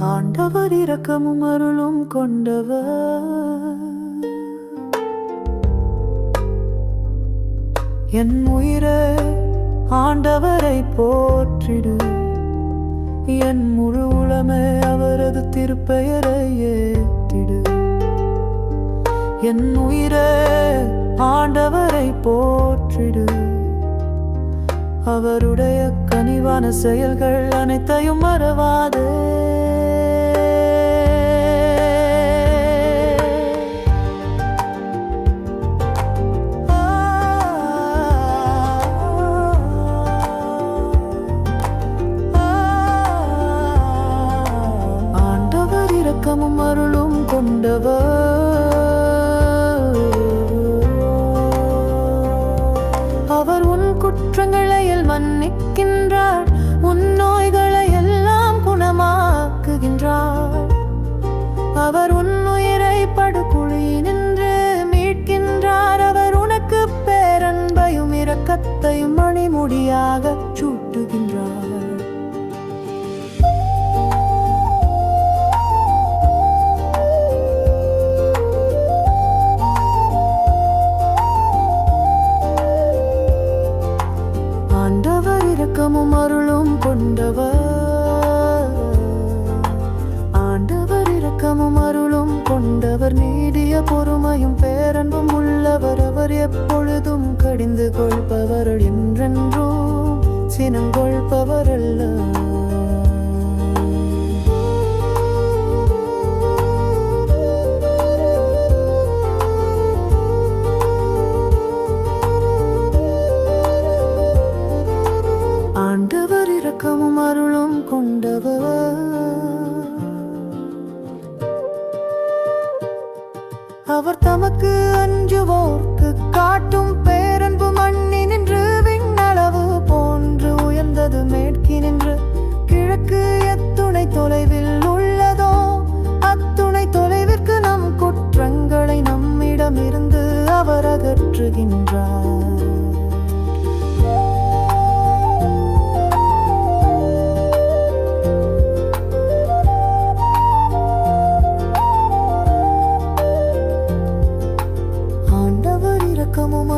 ஆண்டவர் இரக்கமும் அருளும் கொண்டவர். என் உயிரே ஆண்டவரை போற்றிடு, என் முழு உளமே அவரது திருப்பெயரை ஏத்திடு. என் உயிரே ஆண்டவரை போற்றிடு, அவருடைய கனிவான செயல்கள் அனைத்தையும் மறவாதே. ஆண்டவர் இரக்கமும் அருளும் கொண்டவர். அவர் உன் குற்றங்களை மன்னிக்கின்றார், உன் நோய்களை எல்லாம் குணமாக்குகின்றார். அவர் உன் உயிரை படுகுழியினின்று மீட்கின்றார். அவர் உனக்கு பேரன்பையும் இரக்கத்தையும் மணிமுடியாகச் சூட்டுகின்றார். ஆண்டவர் இரக்கமும் அருளும் கொண்டவர். ஆண்டவர் இரக்கமும் அருளும் கொண்டவர், நீடிய பொறுமையும் பேரன்பும் உள்ளவர். அவர் எப்பொழுதும் கடிந்து கொள்பவர், என்றென்றும் சினங்கொள்பவர் அல்ல. ஆண்டவர் இரக்கமும் அருளும் கொண்டவர். அவர் தமக்கு அஞ்சுவோர்க்கு காட்டும் பேரன்பு மண்ணி நின்று விண்ணளவு போன்று உயர்ந்தது. மேற்கி நின்று கிழக்கு எத்துணை தொலைவில் உள்ளதோ, அத்துணை தொலைவிற்கு நம் குற்றங்களை நம்மிடமிருந்து அவர் அகற்றுகின்றார். இரக்கமும்